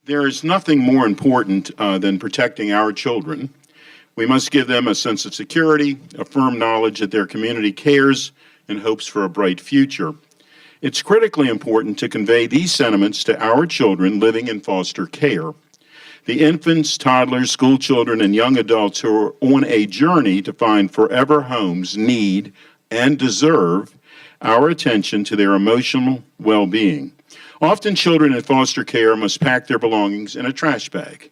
There is nothing more important than protecting our children. We must give them a sense of security, a firm knowledge that their community cares and hopes for a bright future. It's critically important to convey these sentiments to our children living in foster care. The infants, toddlers, school children, and young adults who are on a journey to find forever homes need and deserve our attention to their emotional well-being. Often children in foster care must pack their belongings in a trash bag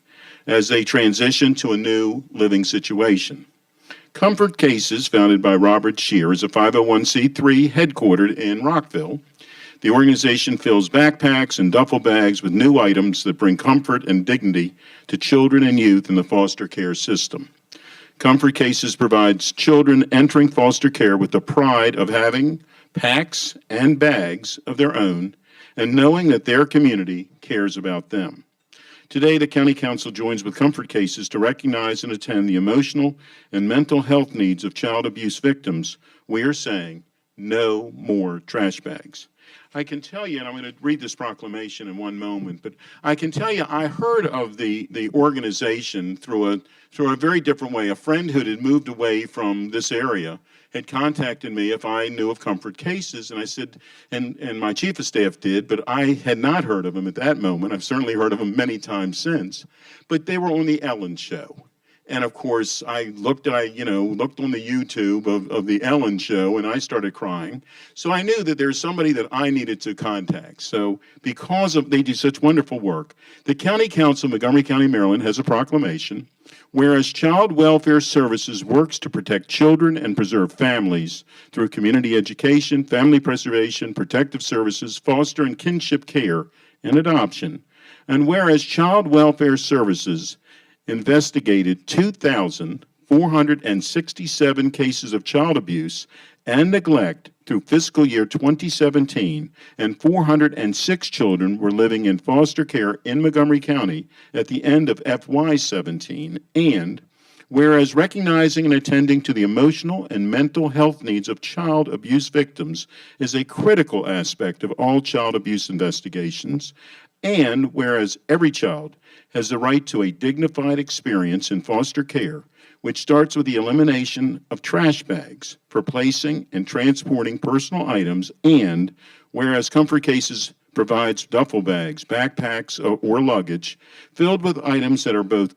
as they transition to a new living situation. Comfort Cases, founded by Robert Scheer, is a 501c3 headquartered in Rockville. The organization fills backpacks and duffel bags with new items that bring comfort and dignity to children and youth in the foster care system. Comfort Cases provides children entering foster care with the pride of having packs and bags of their own and knowing that their community cares about them. Today, the County Council joins with Comfort Cases to recognize and attend the emotional and mental health needs of child abuse victims. We are saying, no more trash bags. I can tell you, and I'm going to read this proclamation in one moment, but I can tell you I heard of the organization through a very different way. A friend who had moved away from this area had contacted me if I knew of Comfort Cases, and I said, and my chief of staff did, but I had not heard of them at that moment. I've certainly heard of them many times since, but they were on the Ellen Show. And of course, I looked on the YouTube of the Ellen Show, and I started crying. So I knew that there's somebody that I needed to contact. So because they do such wonderful work, the County Council of Montgomery County, Maryland has a proclamation. Whereas Child Welfare Services works to protect children and preserve families through community education, family preservation, protective services, foster and kinship care, and adoption. And whereas Child Welfare Services investigated 2,467 cases of child abuse and neglect through fiscal year 2017, and 406 children were living in foster care in Montgomery County at the end of FY17, and whereas recognizing and attending to the emotional and mental health needs of child abuse victims is a critical aspect of all child abuse investigations, and whereas every child has the right to a dignified experience in foster care, which starts with the elimination of trash bags for placing and transporting personal items, and whereas Comfort Cases provides duffel bags, backpacks, or luggage filled with items that are both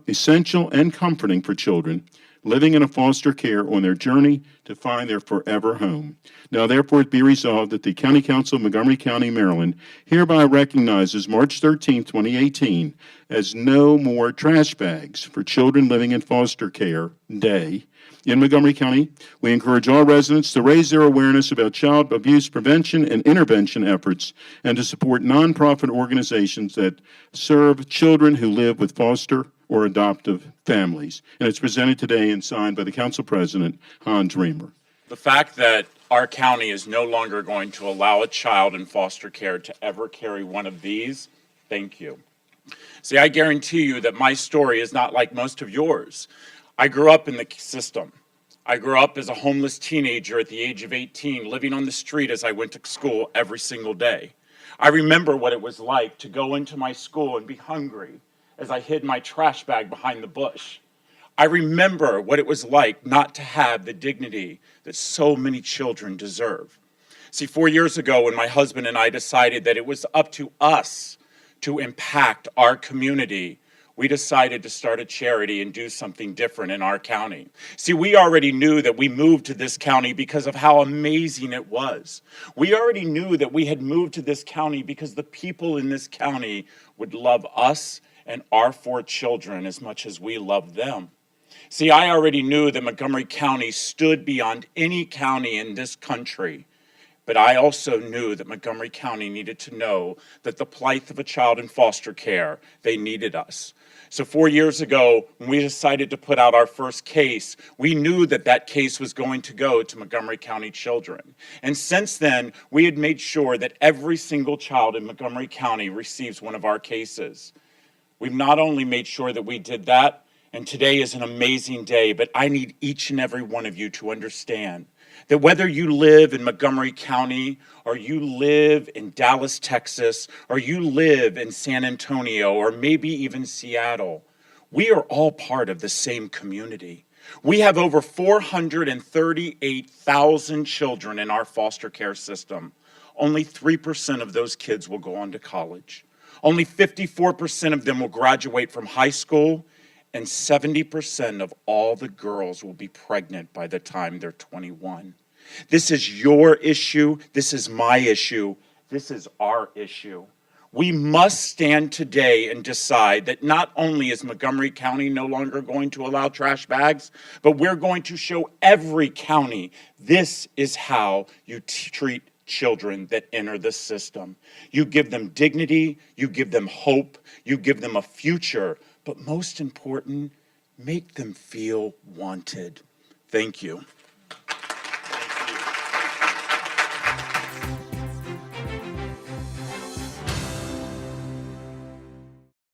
essential and comforting for children living in a foster care on their journey to find their forever home. Now, therefore, it be resolved that the County Council of Montgomery County, Maryland, hereby recognizes March 13, 2018, as No More Trash Bags for Children Living in Foster Care Day. In Montgomery County, we encourage all residents to raise their awareness about child abuse prevention and intervention efforts and to support nonprofit organizations that serve children who live with foster or adoptive families. And it's presented today and signed by the Council President, Hans Reamer. The fact that our county is no longer going to allow a child in foster care to ever carry one of these, thank you. See, I guarantee you that my story is not like most of yours. I grew up in the system. I grew up as a homeless teenager at the age of 18, living on the street as I went to school every single day. I remember what it was like to go into my school and be hungry as I hid my trash bag behind the bush. I remember what it was like not to have the dignity that so many children deserve. See, 4 years ago when my husband and I decided that it was up to us to impact our community, we decided to start a charity and do something different in our county. See, we already knew that we moved to this county because of how amazing it was. We already knew that we had moved to this county because the people in this county would love us and our 4 children as much as we love them. See, I already knew that Montgomery County stood beyond any county in this country, but I also knew that Montgomery County needed to know that the plight of a child in foster care, they needed us. So 4 years ago, when we decided to put out our first case, we knew that that case was going to go to Montgomery County children. And since then, we had made sure that every single child in Montgomery County receives one of our cases. We've not only made sure that we did that, and today is an amazing day, but I need each and every one of you to understand that whether you live in Montgomery County, or you live in Dallas, Texas, or you live in San Antonio, or maybe even Seattle, we are all part of the same community. We have over 438,000 children in our foster care system. Only 3% of those kids will go on to college. Only 54% of them will graduate from high school, and 70% of all the girls will be pregnant by the time they're 21. This is your issue. This is my issue. This is our issue. We must stand today and decide that not only is Montgomery County no longer going to allow trash bags, but we're going to show every county this is how you treat children that enter the system. You give them dignity, you give them hope, you give them a future, but most important, make them feel wanted. Thank you.